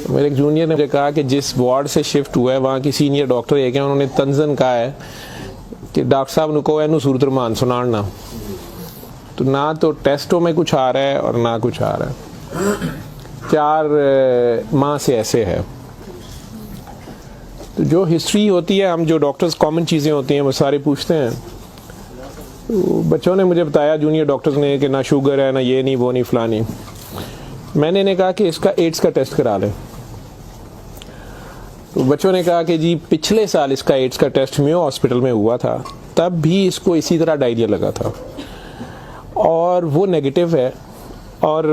میرے ایک جونیئر نے مجھے کہا کہ جس وارڈ سے شفٹ ہوا ہے وہاں کی سینئر ڈاکٹر ایک ہیں, انہوں نے تنزن کہا ہے کہ ڈاکٹر صاحب نے کہو اینو صورت رمان سنانا, تو نہ تو ٹیسٹوں میں کچھ آ رہا ہے اور نہ کچھ آ رہا ہے. 4 ماہ سے ایسے ہے. تو جو ہسٹری ہوتی ہے, ہم جو ڈاکٹرز کامن چیزیں ہوتی ہیں وہ سارے پوچھتے ہیں. تو بچوں نے مجھے بتایا جونیئر ڈاکٹرز نے کہ نہ شوگر ہے, نہ یہ نہیں وہ نہیں فلانی. میں نے انہیں کہا کہ اس کا ایڈز کا ٹیسٹ کرا لیں. تو بچوں نے کہا کہ جی پچھلے سال اس کا ایڈز کا ٹیسٹ میو ہاسپٹل میں ہوا تھا, تب بھی اس کو اسی طرح ڈائریا لگا تھا اور وہ نیگیٹو ہے, اور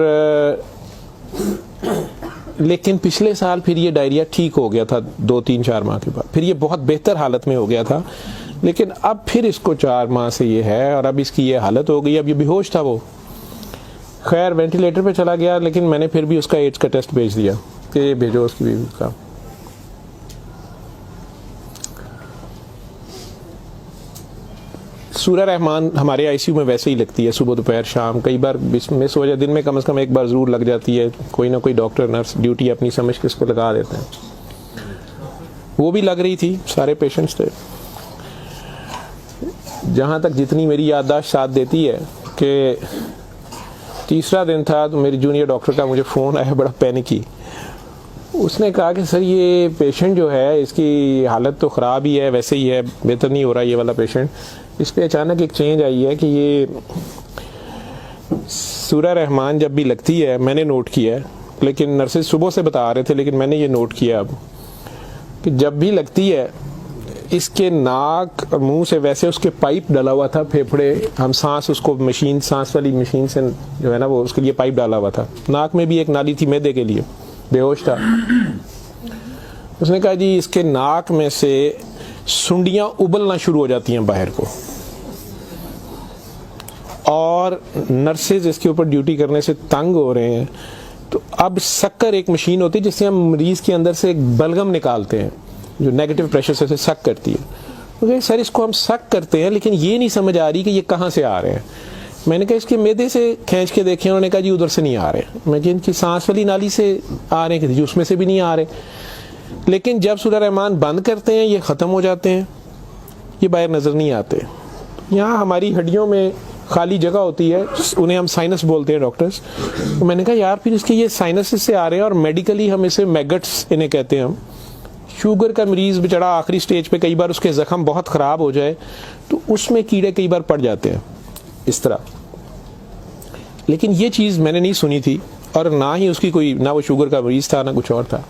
لیکن پچھلے سال پھر یہ ڈائریا ٹھیک ہو گیا تھا 2-3-4 ماہ کے بعد, پھر یہ بہت بہتر حالت میں ہو گیا تھا, لیکن اب پھر اس کو 4 ماہ سے یہ ہے اور اب اس کی یہ حالت ہو گئی. اب یہ بے ہوش تھا, وہ خیر وینٹیلیٹر پہ چلا گیا, لیکن میں نے پھر بھی اس کا ایڈز کا ٹیسٹ بھیج دیا کہ یہ بھیجو اس کی بیوی کا. سورہ رحمان ہمارے آئی سی یو میں ویسے ہی لگتی ہے, صبح دوپہر شام, کئی بار مس ہو جائے, دن میں کم از کم ایک بار ضرور لگ جاتی ہے. کوئی نہ کوئی ڈاکٹر نرس ڈیوٹی اپنی سمجھ کے اس کو لگا دیتے ہیں. وہ بھی لگ رہی تھی, سارے پیشنٹس تھے. جہاں تک جتنی میری یادداشت ساتھ دیتی ہے کہ تیسرا دن تھا تو میری جونیئر ڈاکٹر کا مجھے فون آیا, بڑا پینکی. اس نے کہا کہ سر یہ پیشنٹ جو ہے اس کی حالت تو خراب ہی ہے, ویسے ہی ہے, بہتر نہیں ہو رہا یہ والا پیشنٹ. اس پہ اچانک ایک چینج آئی ہے کہ یہ سورہ رحمان جب بھی لگتی ہے, میں نے نوٹ کیا ہے, لیکن نرسز صبح سے بتا رہے تھے, لیکن میں نے یہ نوٹ کیا اب کہ جب بھی لگتی ہے اس کے ناک اور منہ سے ویسے اس کے پائپ ڈالا ہوا تھا, پھیپھڑے, ہم سانس اس کو مشین, سانس والی مشین سے جو ہے نا وہ اس کے لیے پائپ ڈالا ہوا تھا. ناک میں بھی ایک نالی تھی معدے کے لیے, بے ہوش تھا. اس نے کہا جی اس کے ناک میں سے سنڈیاں ابلنا شروع ہو جاتی ہیں باہر کو, اور نرسز اس کے اوپر ڈیوٹی کرنے سے تنگ ہو رہے ہیں. تو اب سکر ایک مشین ہوتی ہے جس سے ہم مریض کے اندر سے ایک بلغم نکالتے ہیں جو نیگیٹو پریشر سے سک کرتی ہے. سر اس کو ہم سک کرتے ہیں لیکن یہ نہیں سمجھ آ رہی کہ یہ کہاں سے آ رہے ہیں. میں نے کہا اس کے معدے سے کھینچ کے دیکھیں, انہوں نے کہا جی ادھر سے نہیں آ رہے. میں کہ ان کی سانس والی نالی سے آ رہے ہیں, جی اس میں سے بھی نہیں آ رہے. لیکن جب سورہ رحمان بند کرتے ہیں یہ ختم ہو جاتے ہیں, یہ باہر نظر نہیں آتے. یہاں ہماری ہڈیوں میں خالی جگہ ہوتی ہے, انہیں ہم سائنس بولتے ہیں ڈاکٹرز. میں نے کہا یار پھر اس کے یہ سائنسز سے آ رہے ہیں, اور میڈیکلی ہم اسے میگٹس انہیں کہتے ہیں. ہم شوگر کا مریض بچڑا آخری سٹیج پہ کئی بار اس کے زخم بہت خراب ہو جائے تو اس میں کیڑے کئی بار پڑ جاتے ہیں اس طرح. لیکن یہ چیز میں نے نہیں سنی تھی, اور نہ ہی اس کی کوئی, نہ وہ شوگر کا مریض تھا نہ کچھ اور تھا.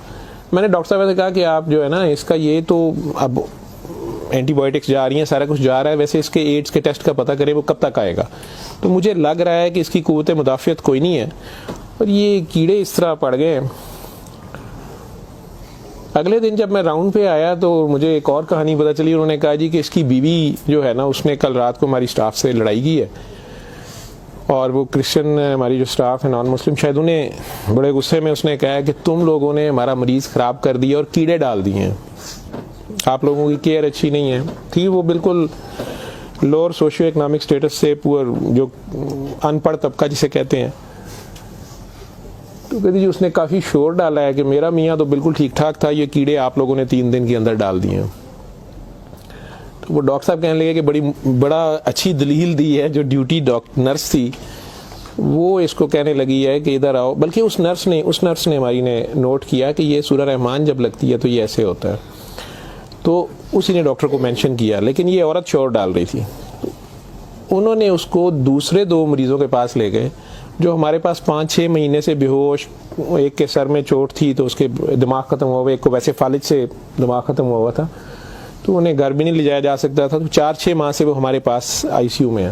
میں نے ڈاکٹر صاحب سے کہا کہ آپ جو ہے نا اس کا یہ تو اب اینٹی بایوٹکس جا رہی ہیں, سارا کچھ جا رہا ہے, ویسے اس کے ایڈز کے ٹیسٹ کا پتہ کرے وہ کب تک آئے گا. تو مجھے لگ رہا ہے کہ اس کی قوت مدافعت کوئی نہیں ہے, اور یہ کیڑے اس طرح پڑ گئے. اگلے دن جب میں راؤنڈ پہ آیا تو مجھے ایک اور کہانی پتہ چلی. انہوں نے کہا جی کہ اس کی بیوی جو ہے نا اس نے کل رات کو ہماری سٹاف سے لڑائی کی ہے, اور وہ کرسچن ہماری جو سٹاف ہے نان مسلم, شاید انہیں بڑے غصے میں اس نے کہا کہ تم لوگوں نے ہمارا مریض خراب کر دیا اور کیڑے ڈال دیے ہیں, آپ لوگوں کی کیئر اچھی نہیں ہے. تھی وہ بالکل لوور سوشیو اکنامک سٹیٹس سے, پور جو ان پڑھ طبقہ جسے کہتے ہیں. تو کہتی جی اس نے کافی شور ڈالا ہے کہ میرا میاں تو بالکل ٹھیک ٹھاک تھا, یہ کیڑے آپ لوگوں نے 3 دن کے اندر ڈال دیے ہیں. تو وہ ڈاکٹر صاحب کہنے لگے کہ بڑا اچھی دلیل دی ہے. جو ڈیوٹی نرس تھی وہ اس کو کہنے لگی ہے کہ ادھر آؤ, بلکہ اس نرس نے ہماری نے نوٹ کیا کہ یہ سورہ رحمان جب لگتی ہے تو یہ ایسے ہوتا ہے. تو اسی نے ڈاکٹر کو مینشن کیا, لیکن یہ عورت شور ڈال رہی تھی. انہوں نے اس کو دوسرے 2 مریضوں کے پاس لے گئے جو ہمارے پاس 5-6 مہینے سے بے ہوش, ایک کے سر میں چوٹ تھی تو اس کے دماغ ختم ہوا ہوا, ایک کو ویسے فالج سے دماغ ختم ہوا ہوا تھا, تو انہیں گھر بھی نہیں لے جایا جا سکتا تھا. تو 4-6 ماہ سے وہ ہمارے پاس آئی سی یو میں ہیں.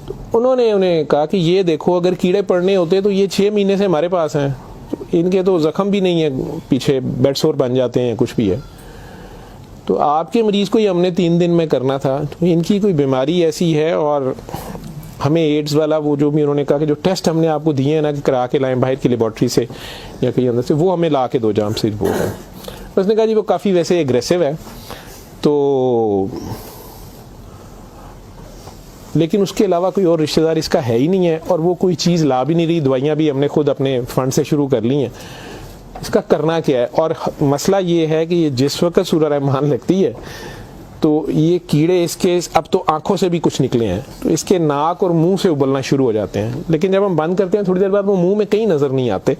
تو انہیں کہا کہ یہ دیکھو اگر کیڑے پڑنے ہوتے تو یہ 6 مہینے سے ہمارے پاس ہیں, ان کے تو زخم بھی نہیں ہے, پیچھے بیڈ سور بن جاتے ہیں, کچھ بھی ہے. تو آپ کے مریض کو یہ ہم نے 3 دن میں کرنا تھا, تو ان کی کوئی بیماری ایسی ہے, اور ہمیں ایڈز والا وہ جو بھی انہوں نے کہا کہ جو ٹیسٹ ہم نے آپ کو دیے ہیں نا کہ کرا کے لائیں باہر کی لیبارٹری سے یا کہیں اندر سے, وہ ہمیں لا کے دو جام سے رپورٹ ہے. اس نے کہا جی وہ کافی ویسے ایگریسو ہے, تو لیکن اس کے علاوہ کوئی اور رشتہ دار اس کا ہے ہی نہیں ہے, اور وہ کوئی چیز لا بھی نہیں رہی. دوائیاں بھی ہم نے خود اپنے فنڈ سے شروع کر لی ہیں. اس کا کرنا کیا ہے. اور مسئلہ یہ ہے کہ یہ جس وقت سورہ رحمان لگتی ہے تو یہ کیڑے اس کے اب تو آنکھوں سے بھی کچھ نکلے ہیں تو اس کے ناک اور منہ سے ابلنا شروع ہو جاتے ہیں, لیکن جب ہم بند کرتے ہیں تھوڑی دیر بعد وہ منہ میں کہیں نظر نہیں آتے.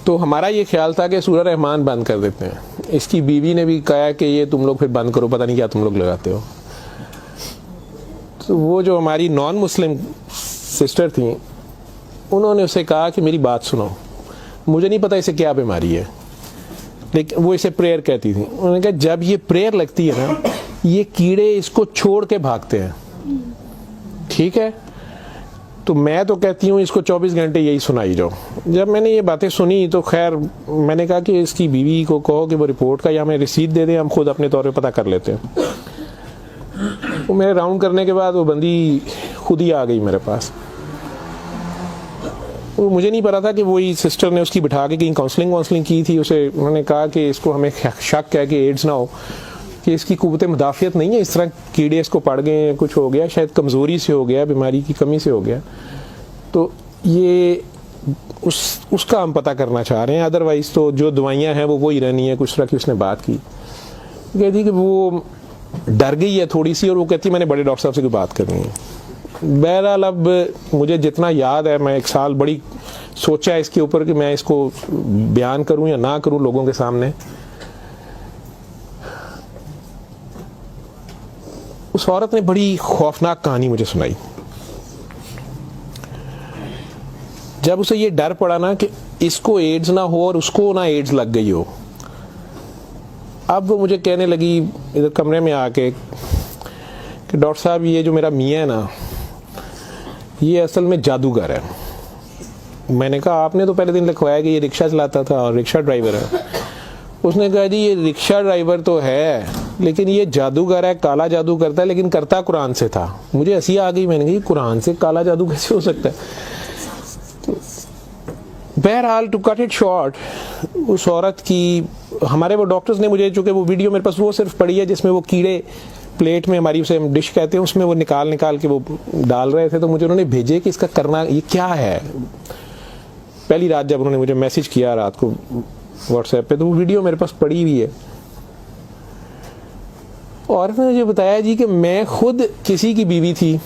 تو ہمارا یہ خیال تھا کہ سورہ رحمان بند کر دیتے ہیں. اس کی بیوی نے بھی کہا کہ یہ تم لوگ پھر بند کرو, پتہ نہیں کیا تم لوگ لگاتے ہو. تو وہ جو ہماری نان مسلم سسٹر تھیں انہوں نے اسے کہا کہ میری بات سنو, مجھے نہیں پتہ اسے کیا بیماری ہے, لیکن وہ اسے پریئر کہتی تھی. انہوں نے کہا جب یہ پریئر لگتی ہے نا یہ کیڑے اس کو چھوڑ کے بھاگتے ہیں, ٹھیک ہے. تو میں تو کہتی ہوں اس کو 24 گھنٹے یہی سنائی جاؤ. جب میں نے یہ باتیں سنی تو خیر میں نے کہا کہ اس کی بیوی کو کہو کہ وہ رپورٹ کا یا ہمیں رسید دے دیں, ہم خود اپنے طور پہ پتہ کر لیتے ہیں. وہ میرے راؤنڈ کرنے کے بعد وہ بندی خود ہی آ گئی میرے پاس. وہ مجھے نہیں پتا تھا کہ وہی سسٹر نے اس کی بٹھا کے کہیں کاؤنسلنگ کی تھی. اسے انہوں نے کہا کہ اس کو ہمیں شک ہے کہ ایڈز نہ ہو, کہ اس کی قوت مدافعت نہیں ہے, اس طرح کیڑے اس کو پڑ گئے ہیں, کچھ ہو گیا, شاید کمزوری سے ہو گیا, بیماری کی کمی سے ہو گیا. تو یہ اس کا ہم پتہ کرنا چاہ رہے ہیں. ادروائز تو جو دوائیاں ہیں وہ وہی رہنی ہیں. کچھ طرح کی اس نے بات کی, کہتی کہ وہ ڈر گئی ہے تھوڑی سی, اور وہ کہتی میں نے بڑے ڈاکٹر صاحب سے کوئی بات کرنی ہے. بہرحال اب مجھے جتنا یاد ہے میں 1 سال بڑی سوچا اس کے اوپر کہ میں اس کو بیان کروں یا نہ کروں لوگوں کے سامنے. اس عورت نے بڑی خوفناک کہانی مجھے سنائی. جب اسے یہ ڈر پڑا نا کہ اس کو ایڈز نہ ہو اور اس کو نہ ایڈز لگ گئی ہو, اب وہ مجھے کہنے لگی ادھر کمرے میں آ کے کہ ڈاکٹر صاحب یہ جو میرا میاں ہے نا یہ اصل میں جادوگر ہے. میں نے کہا آپ نے تو پہلے دن لکھوایا کہ یہ رکشہ چلاتا تھا اور رکشہ ڈرائیور ہے. اس نے کہا جی یہ رکشہ ڈرائیور تو ہے لیکن یہ جادوگر ہے, کالا جادو کرتا ہے, لیکن کرتا قرآن سے تھا. مجھے ہنسی آ گئی, میں نے کہا یہ قرآن سے کالا جادو کیسے ہو سکتا ہے. بہرحال ٹو کٹ اٹ شارٹ, اس عورت کی ہمارے وہ ڈاکٹرز نے مجھے, چونکہ وہ ویڈیو میرے پاس وہ صرف پڑی ہے جس میں وہ کیڑے پلیٹ میں ہماری اسے ڈش کہتے ہیں اس میں وہ نکال کے وہ ڈال رہے تھے, تو مجھے انہوں نے بھیجے کہ اس کا کرنا یہ کیا ہے. پہلی رات جب انہوں نے مجھے میسج کیا رات کو واٹس ایپ پہ تو وہ ویڈیو میرے پاس پڑی ہوئی ہے. عورت نے مجھے بتایا جی کہ میں خود کسی کی بیوی تھی,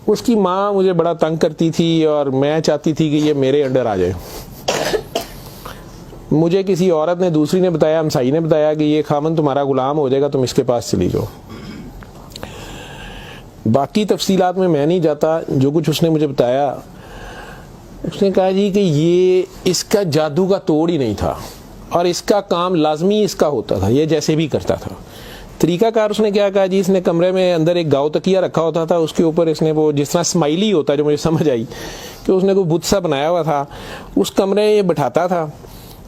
اس کی ماں مجھے بڑا تنگ کرتی تھی اور میں چاہتی تھی کہ یہ میرے انڈر آ جائے. مجھے کسی عورت نے دوسری نے بتایا, ہمسائی نے بتایا کہ یہ خامن تمہارا غلام ہو جائے گا, تم اس کے پاس چلی جاؤ. باقی تفصیلات میں نہیں جاتا. جو کچھ اس نے مجھے بتایا, اس نے کہا جی کہ یہ اس کا جادو کا توڑ ہی نہیں تھا اور اس کا کام لازمی اس کا ہوتا تھا, یہ جیسے بھی کرتا تھا. طریقہ کار اس نے کیا کہا جی, اس نے کمرے میں اندر ایک گاؤ تکیہ رکھا ہوتا تھا, اس کے اوپر اس نے وہ جس طرح اسمائلی ہوتا ہے, جو مجھے سمجھ آئی کہ اس نے کوئی بت سا بنایا ہوا تھا, اس کمرے میں یہ بٹھاتا تھا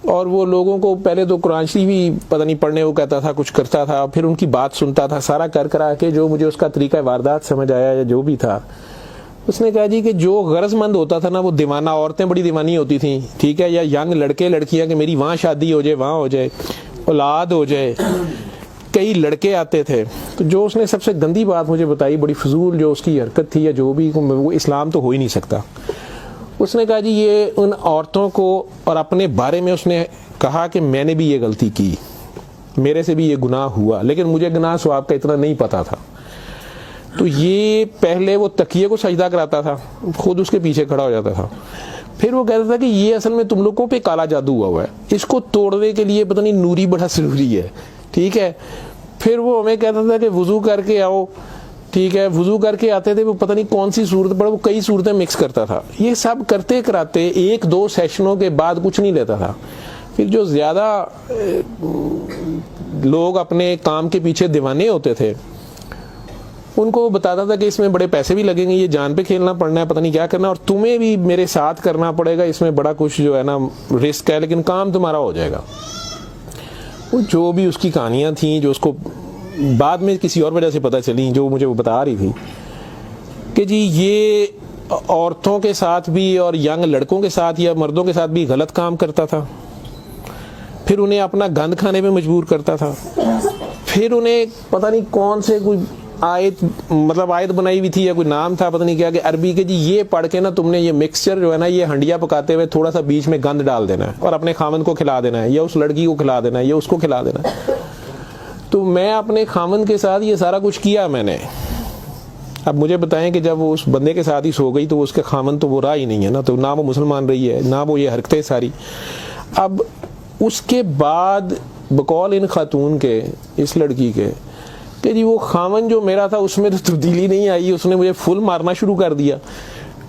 اور وہ لوگوں کو پہلے تو قرآن شریف بھی پتہ نہیں پڑھنے کو کہتا تھا, کچھ کرتا تھا, پھر ان کی بات سنتا تھا, سارا کرا کے جو مجھے اس کا طریقہ واردات سمجھ آیا یا جو بھی تھا. اس نے کہا جی کہ جو غرض مند ہوتا تھا نا وہ دیوانہ, عورتیں بڑی دیوانی ہوتی تھیں, ٹھیک ہے, یا ینگ لڑکے لڑکیاں کہ میری وہاں شادی ہو جائے, وہاں ہو جائے, اولاد ہو جائے, کئی لڑکے آتے تھے. تو جو اس نے سب سے گندی بات مجھے بتائی, بڑی فضول جو اس کی حرکت تھی یا جو بھی, وہ اسلام تو ہو ہی نہیں سکتا. اس نے کہا جی یہ ان عورتوں کو اور اپنے بارے میں اس نے کہا کہ میں نے بھی یہ غلطی کی, میرے سے بھی یہ گناہ ہوا, لیکن مجھے گناہ ثواب کا اتنا نہیں پتا تھا. تو یہ پہلے وہ تکیے کو سجدہ کراتا تھا, خود اس کے پیچھے کھڑا ہو جاتا تھا, پھر وہ کہتا تھا کہ یہ اصل میں تم لوگوں پہ کالا جادو ہوا ہے, اس کو توڑنے کے لیے پتہ نہیں نوری بڑا ضروری ہے, ٹھیک ہے. پھر وہ ہمیں کہتا تھا کہ وضو کر کے آؤ, ٹھیک ہے, وضو کر کے آتے تھے, وہ پتہ نہیں کون سی صورت پڑا, وہ کئی صورتیں مکس کرتا تھا. یہ سب کرتے کراتے 1-2 سیشنوں کے بعد کچھ نہیں لیتا تھا. پھر جو زیادہ لوگ اپنے کام کے پیچھے دیوانے ہوتے تھے ان کو وہ بتاتا تھا کہ اس میں بڑے پیسے بھی لگیں گے, یہ جان پہ کھیلنا پڑنا ہے, پتہ نہیں کیا کرنا, اور تمہیں بھی میرے ساتھ کرنا پڑے گا, اس میں بڑا کچھ جو ہے نا رسک ہے, لیکن کام تمہارا ہو جائے گا. وہ جو بھی اس کی کہانیاں تھیں جو اس کو بعد میں کسی اور وجہ سے پتہ چلی, جو مجھے وہ بتا رہی تھی کہ جی یہ عورتوں کے ساتھ بھی اور ینگ لڑکوں کے ساتھ یا مردوں کے ساتھ بھی غلط کام کرتا تھا, پھر انہیں اپنا گند کھانے پہ مجبور کرتا تھا, پھر انہیں پتہ نہیں کون سے کوئی آیت مطلب آیت بنائی ہوئی تھی یا کوئی نام تھا پتہ نہیں کیا کہ عربی کے جی یہ پڑھ کے نا تم نے یہ مکسچر جو ہے نا یہ ہنڈیا پکاتے ہوئے تھوڑا سا بیچ میں گند ڈال دینا ہے اور اپنے خاوند کو کھلا دینا ہے یا اس لڑکی کو کھلا دینا ہے یا اس کو کھلا دینا ہے. تو میں اپنے خاوند کے ساتھ یہ سارا کچھ کیا میں نے. اب مجھے بتائیں کہ جب وہ اس بندے کے ساتھ ہی سو گئی تو وہ اس کے خاوند تو وہ رہا ہی نہیں ہے نا, تو نہ وہ مسلمان رہی ہے نہ وہ یہ حرکتیں ساری. اب اس کے بعد بقول ان خاتون کے اس لڑکی کے کہ جی وہ خاوند جو میرا تھا اس میں تو تبدیلی نہیں آئی, اس نے مجھے فل مارنا شروع کر دیا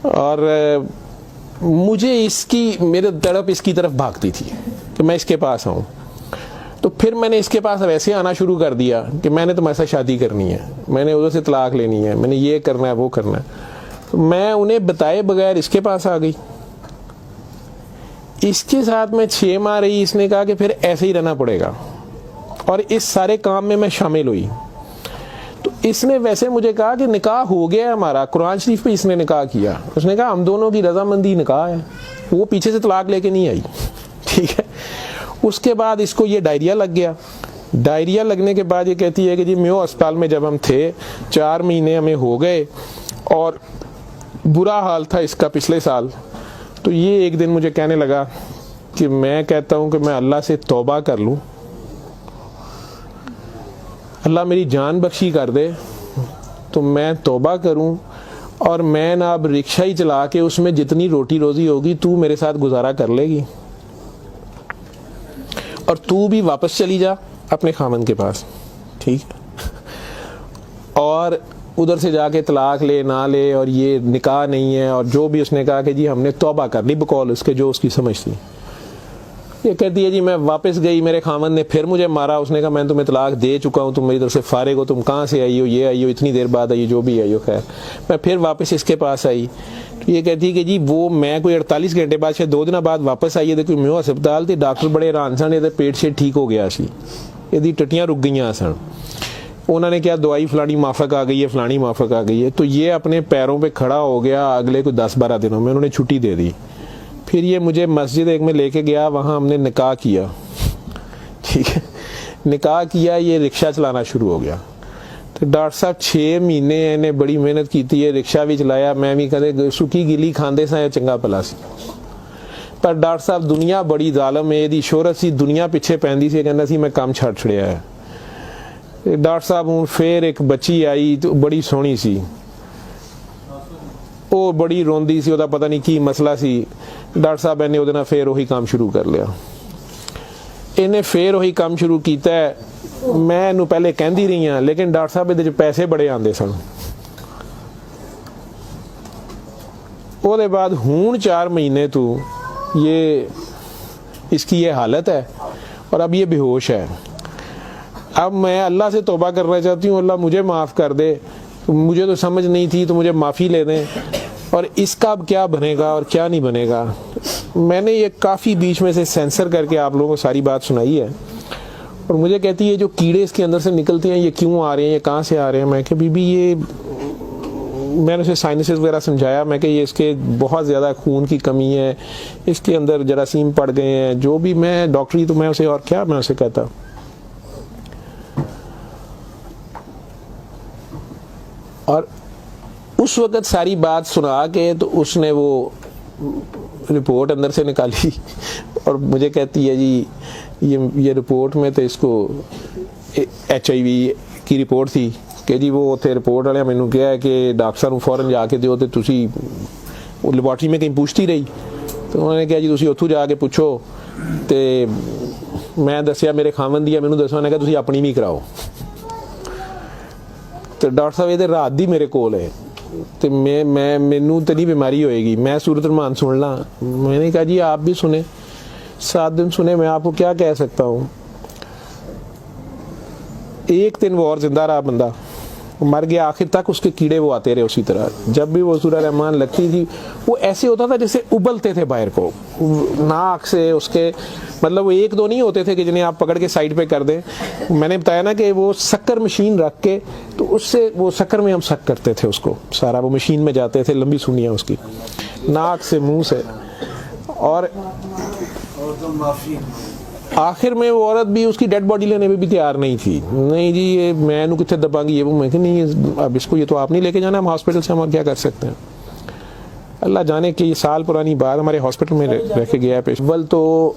اور مجھے اس کی میرے تڑپ اس کی طرف بھاگتی تھی کہ میں اس کے پاس آؤں. تو پھر میں نے اس کے پاس ویسے آنا شروع کر دیا کہ میں نے تمہارے ساتھ شادی کرنی ہے, میں نے ادھر سے طلاق لینی ہے, میں نے یہ کرنا ہے وہ کرنا ہے. تو میں انہیں بتائے بغیر اس کے پاس آ گئی. اس کے ساتھ میں 6 ماہ رہی. اس نے کہا کہ پھر ایسے ہی رہنا پڑے گا اور اس سارے کام میں شامل ہوئی. تو اس نے ویسے مجھے کہا کہ نکاح ہو گیا ہے ہمارا, قرآن شریف پہ اس نے نکاح کیا. اس نے کہا ہم دونوں کی رضامندی نکاح ہے, وہ پیچھے سے طلاق لے کے نہیں آئی. ٹھیک ہے. اس کے بعد اس کو یہ ڈائریا لگ گیا. ڈائریا لگنے کے بعد یہ کہتی ہے کہ جی میو اسپتال میں جب ہم تھے 4 مہینے ہمیں ہو گئے اور برا حال تھا اس کا پچھلے سال. تو یہ ایک دن مجھے کہنے لگا کہ میں کہتا ہوں کہ میں اللہ سے توبہ کر لوں, اللہ میری جان بخشی کر دے تو میں توبہ کروں اور میں نا اب رکشہ ہی چلا کے اس میں جتنی روٹی روزی ہوگی تو میرے ساتھ گزارا کر لے گی اور تو بھی واپس چلی جا اپنے خاوند کے پاس. ٹھیک. اور ادھر سے جا کے طلاق لے نہ لے اور یہ نکاح نہیں ہے اور جو بھی اس نے کہا کہ جی ہم نے توبہ کر لی بقول اس کے جو اس کی سمجھ تھی. یہ کہتی ہے جی میں واپس گئی, میرے خاوند نے پھر مجھے مارا. اس نے کہا میں تمہیں طلاق دے چکا ہوں, تم میری طرف سے فارغ ہو, تم کہاں سے آئی ہو, یہ آئی ہو, اتنی دیر بعد آئی ہو, جو بھی آئی ہو. خیر میں پھر واپس اس کے پاس آئی. یہ کہتی ہے کہ جی وہ میں کوئی 48 گھنٹے بعد شاید 2 دن بعد واپس آئی ہے. کوئی میو ہسپتال تھی, ڈاکٹر بڑے حیران سن, یہ پیٹ سے ٹھیک ہو گیا سی, یہ ٹٹیاں رک گئی سن. انہوں نے کیا دوائی فلانی مافک آ گئی ہے, فلانی مافک آ گئی ہے. تو یہ اپنے پیروں پہ کھڑا ہو گیا. اگلے کوئی 10-12 دنوں میں انہوں نے چھٹی دے دی. پھر یہ مجھے مسجد ایک میں لے کے گیا, وہاں ہم نے نکاح کیا. ٹھیک ہے. نکاح کیا, یہ رکشہ چلانا شروع ہو گیا. تو ڈاکٹر صاحب 6 مہینے نے بڑی محنت کی تھی, رکشہ بھی چلایا, میں بھی کدے سکی گلی کھاندے سا چنگا پلا سی. پر ڈاکٹر صاحب دنیا بڑی ظالم ہے, دی شہرت سی دنیا پیچھے پیندی سی, کہنا سی میں کام چھڑ چھڑیا ہے. ڈاکٹر صاحب ہوں پھر ایک بچی آئی تو بڑی سونی سی, وہ بڑی روندی سی, وہ پتہ نہیں کی مسئلہ سی. ڈاکٹر صاحب نے وہ پھر وہی کام شروع کر لیا. انہیں پھر وہی کام شروع کیتا ہے. میں انہوں پہلے کہندی رہی ہوں لیکن ڈاکٹر صاحب یہ پیسے بڑے آندے سن. وہ دے بعد ہون 4 مہینے تو یہ اس کی یہ حالت ہے اور اب یہ بے ہوش ہے. اب میں اللہ سے توبہ کرنا چاہتی ہوں, اللہ مجھے معاف کر دے, مجھے تو سمجھ نہیں تھی تو مجھے معافی لے دیں, اور اس کا اب کیا بنے گا اور کیا نہیں بنے گا. میں نے یہ کافی بیچ میں سے سینسر کر کے آپ لوگوں کو ساری بات سنائی ہے. اور مجھے کہتی ہے جو کیڑے اس کے اندر سے نکلتے ہیں یہ کیوں آ رہے ہیں, یہ کہاں سے آ رہے ہیں. میں کہ بی بی یہ میں نے اسے سائنسز وغیرہ سمجھایا, میں کہ یہ اس کے بہت زیادہ خون کی کمی ہے, اس کے اندر جراثیم پڑ گئے ہیں, جو بھی میں ڈاکٹری تو میں اسے اور کیا میں اسے کہتا. اور اس وقت ساری بات سنا کے تو اس نے وہ رپورٹ اندر سے نکالی اور مجھے کہتی ہے جی یہ رپورٹ میں تو اس کو HIV کی رپورٹ تھی کہ جی وہ اتنے رپورٹ والے مینوں کہا ہے کہ ڈاکٹر صاحب فوراً جا کے دیو تو تسی وہ لیبارٹری میں کہیں پوچھتی رہی. تو انہوں نے کہا جی تسی اتھوں جا کے پوچھو. تو میں دسیا میرے خاوند دی مینوں دسو, نے کہا تسی اپنی بھی کراؤ. تو ڈاکٹر صاحب یہ رات دی میرے کول ہے تو مینوں تو نہیں بیماری ہوئے گی, میں صورت المان سن لاں. میں نے کہا جی آپ بھی سنیں, 7 دن سنیں, میں آپ کو کیا کہہ سکتا ہوں. 1 دن وہ اور زندہ رہا, بندہ مر گیا. آخر تک اس کے کیڑے وہ آتے رہے اسی طرح. جب بھی وہ سورہ رحمان لگتی تھی وہ ایسے ہوتا تھا جیسے ابلتے تھے باہر کو, ناک سے اس کے, مطلب وہ 1-2 نہیں ہوتے تھے کہ جنہیں آپ پکڑ کے سائڈ پہ کر دیں. میں نے بتایا نا کہ وہ شکر مشین رکھ کے تو اس سے وہ شکر میں ہم شک کرتے تھے اس کو سارا, وہ مشین میں جاتے تھے, لمبی سونیاں اس کی ناک سے منہ سے. اور آخر میں وہ عورت بھی اس کی ڈیڈ باڈی لینے میں بھی تیار نہیں تھی. نہیں جی یہ میں کتنے دباں گی, یہ وہ. میں کہ نہیں اب اس کو یہ تو آپ نہیں لے کے جانا, ہم ہاسپٹل سے ہم کیا کر سکتے ہیں. اللہ جانے کہ یہ سال پرانی بات ہمارے ہاسپٹل میں رہ کے گیا ہے پیش. اول تو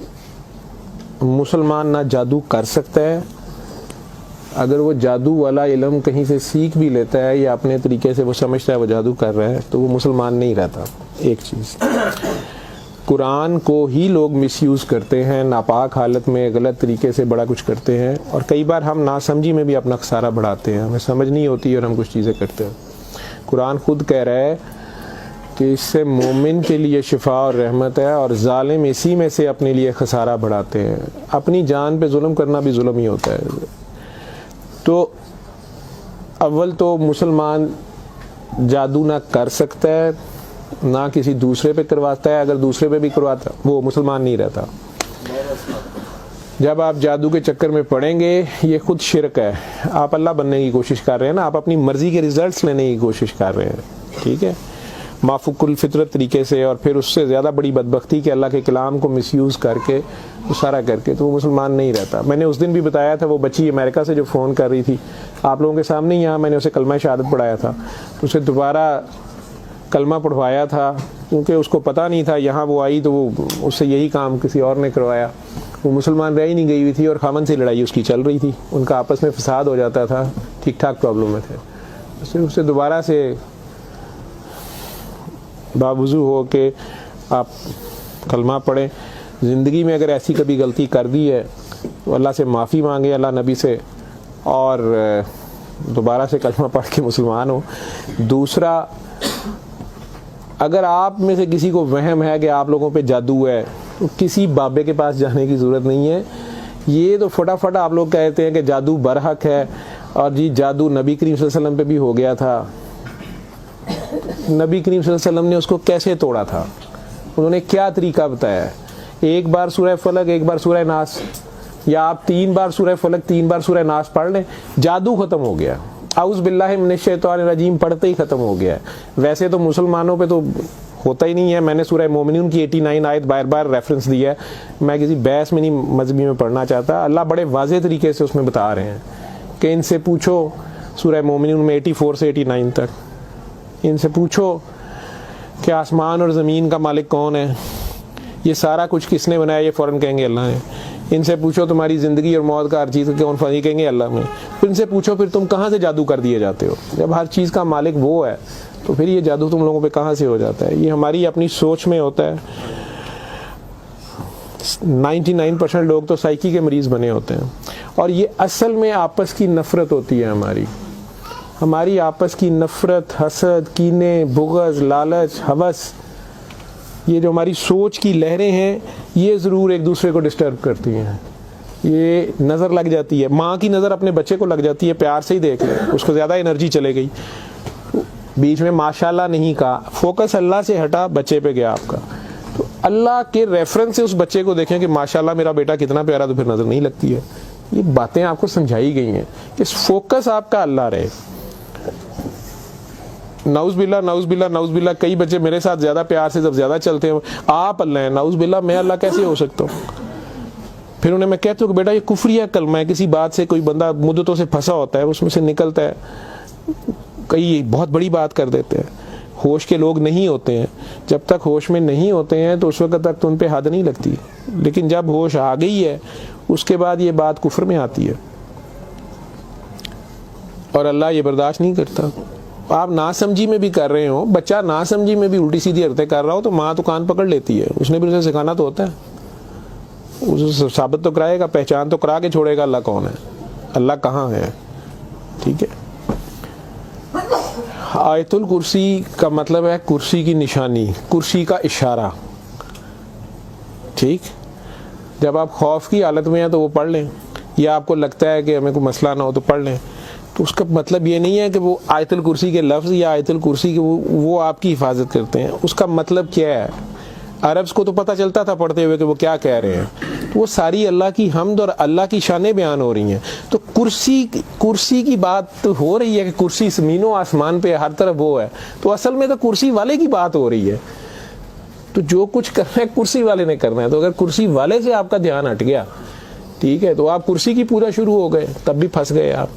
مسلمان نہ جادو کر سکتا ہے, اگر وہ جادو والا علم کہیں سے سیکھ بھی لیتا ہے یا اپنے طریقے سے وہ سمجھتا ہے وہ جادو کر رہا ہے تو وہ مسلمان نہیں رہتا. ایک چیز, قرآن کو ہی لوگ مس یوز کرتے ہیں, ناپاک حالت میں غلط طریقے سے بڑا کچھ کرتے ہیں, اور کئی بار ہم ناسمجھی میں بھی اپنا خسارہ بڑھاتے ہیں, ہمیں سمجھ نہیں ہوتی اور ہم کچھ چیزیں کرتے ہیں. قرآن خود کہہ رہا ہے کہ اس سے مومن کے لیے شفا اور رحمت ہے, اور ظالم اسی میں سے اپنے لیے خسارہ بڑھاتے ہیں. اپنی جان پہ ظلم کرنا بھی ظلم ہی ہوتا ہے. تو اول تو مسلمان جادو نہ کر سکتا ہے نہ کسی دوسرے پہ کرواتا ہے, اگر دوسرے پہ بھی کرواتا وہ مسلمان نہیں رہتا. جب آپ جادو کے چکر میں پڑیں گے یہ خود شرک ہے. آپ اللہ بننے کی کوشش کر رہے ہیں نا, آپ اپنی مرضی کے ریزلٹس لینے کی کوشش کر رہے ہیں, ٹھیک ہے, مافوق الفطرت طریقے سے, اور پھر اس سے زیادہ بڑی بدبختی کہ اللہ کے کلام کو مس یوز کر کے سارا کر کے, تو وہ مسلمان نہیں رہتا. میں نے اس دن بھی بتایا تھا, وہ بچی امریکہ سے جو فون کر رہی تھی آپ لوگوں کے سامنے, یہاں میں نے اسے کلمہ شہادت پڑھایا تھا, اسے دوبارہ کلمہ پڑھوایا تھا کیونکہ اس کو پتہ نہیں تھا. یہاں وہ آئی تو وہ اس سے یہی کام کسی اور نے کروایا. وہ مسلمان رہ ہی نہیں گئی ہوئی تھی اور خامن سے لڑائی اس کی چل رہی تھی, ان کا آپس میں فساد ہو جاتا تھا, ٹھیک ٹھاک پرابلم میں تھے. اسے دوبارہ سے باوضو ہو کے آپ کلمہ پڑھیں. زندگی میں اگر ایسی کبھی غلطی کر دی ہے تو اللہ سے معافی مانگے, اللہ نبی سے, اور دوبارہ سے کلمہ پڑھ کے مسلمان ہو. دوسرا, اگر آپ میں سے کسی کو وہم ہے کہ آپ لوگوں پہ جادو ہے تو کسی بابے کے پاس جانے کی ضرورت نہیں ہے. یہ تو فٹافٹ آپ لوگ کہتے ہیں کہ جادو برحق ہے, اور جی جادو نبی کریم صلی اللہ علیہ وسلم پہ بھی ہو گیا تھا. نبی کریم صلی اللہ علیہ وسلم نے اس کو کیسے توڑا تھا, انہوں نے کیا طریقہ بتایا ہے؟ ایک بار سورہ فلق, ایک بار سورہ ناس, یا آپ 3 بار سورہ فلق 3 بار سورہ ناس پڑھ لیں, جادو ختم ہو گیا. اعوذ باللہ من الشیطان الرجیم پڑھتے ہی ختم ہو گیا ہے. ویسے تو مسلمانوں پہ تو ہوتا ہی نہیں ہے. میں نے سورہ مومنون کی 89 آیت بار بار ریفرنس دیا ہے, میں کسی بحث میں نہیں مذہبی میں پڑھنا چاہتا. اللہ بڑے واضح طریقے سے اس میں بتا رہے ہیں کہ ان سے پوچھو, سورہ مومنون میں 84 سے 89 تک, ان سے پوچھو کہ آسمان اور زمین کا مالک کون ہے, یہ سارا کچھ کس نے بنایا, یہ فوراً کہیں گے اللہ نے. ان سے پوچھو تمہاری زندگی اور موت کا ہر چیز کون فانی, کہیں گے اللہ میں. پھر ان سے پوچھو پھر تم کہاں سے جادو کر دیے جاتے ہو, جب ہر چیز کا مالک وہ ہے تو پھر یہ جادو تم لوگوں پہ کہاں سے ہو جاتا ہے؟ یہ ہماری اپنی سوچ میں ہوتا ہے. 99% لوگ تو سائیکی کے مریض بنے ہوتے ہیں, اور یہ اصل میں آپس کی نفرت ہوتی ہے. ہماری آپس کی نفرت, حسد, کینے, بغض, لالچ, ہوس, یہ جو ہماری سوچ کی لہریں ہیں یہ ضرور ایک دوسرے کو ڈسٹرب کرتی ہیں. یہ نظر لگ جاتی ہے, ماں کی نظر اپنے بچے کو لگ جاتی ہے, پیار سے ہی دیکھ لیں, اس کو زیادہ انرجی چلے گئی, بیچ میں ماشاءاللہ نہیں کہا, فوکس اللہ سے ہٹا, بچے پہ گیا آپ کا, تو اللہ کے ریفرنس سے اس بچے کو دیکھیں کہ ماشاءاللہ میرا بیٹا کتنا پیارا, تو پھر نظر نہیں لگتی ہے. یہ باتیں آپ کو سمجھائی گئی ہیں کہ فوکس آپ کا اللہ رہے. نعوذ باللہ نعوذ باللہ نعوذ باللہ, کئی بچے میرے ساتھ زیادہ پیار سے جب زیادہ چلتے ہیں, آپ اللہ ہیں, نعوذ باللہ میں اللہ کیسے ہو سکتا ہوں؟ پھر انہیں میں کہتا ہوں کہ بیٹا یہ کفریہ کلمہ ہے. کسی بات سے کوئی بندہ مدتوں سے پھنسا ہوتا ہے, اس میں سے نکلتا ہے, کئی بہت بڑی بات کر دیتے ہیں. ہوش کے لوگ نہیں ہوتے ہیں, جب تک ہوش میں نہیں ہوتے ہیں تو اس وقت تک تو ان پہ حد نہیں لگتی, لیکن جب ہوش آ گئی ہے اس کے بعد یہ بات کفر میں آتی ہے, اور اللہ یہ برداشت نہیں کرتا. آپ ناسمجھی میں بھی کر رہے ہو, بچہ ناسمجھی میں بھی الٹی سیدھی حرکتیں کر رہا ہو تو ماں تو کان پکڑ لیتی ہے, اس نے بھی اسے سکھانا تو ہوتا ہے, اسے ثابت تو کرائے گا, پہچان تو کرا کے چھوڑے گا اللہ کون ہے, اللہ کہاں ہے. ٹھیک ہے, آیت الکرسی کا مطلب ہے کرسی کی نشانی, کرسی کا اشارہ. ٹھیک, جب آپ خوف کی حالت میں ہیں تو وہ پڑھ لیں, یا آپ کو لگتا ہے کہ ہمیں کوئی مسئلہ نہ ہو تو پڑھ لیں. تو اس کا مطلب یہ نہیں ہے کہ وہ آیت الکرسی کے لفظ یا آیت الکرسی کے وہ آپ کی حفاظت کرتے ہیں. اس کا مطلب کیا ہے؟ عربز کو تو پتہ چلتا تھا پڑھتے ہوئے کہ وہ کیا کہہ رہے ہیں. تو وہ ساری اللہ کی حمد اور اللہ کی شانیں بیان ہو رہی ہیں. تو کرسی کی بات ہو رہی ہے کہ کرسی زمین و آسمان پہ ہر طرف وہ ہے, تو اصل میں تو کرسی والے کی بات ہو رہی ہے. تو جو کچھ کرنا ہے کرسی والے نے کرنا ہے. تو اگر کرسی والے سے آپ کا دھیان ہٹ گیا ٹھیک ہے، تو آپ کرسی کی پوجا شروع ہو گئے، تب بھی پھنس گئے آپ.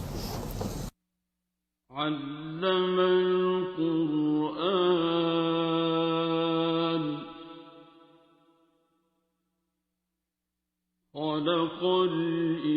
علم القرآن خلق الإنسان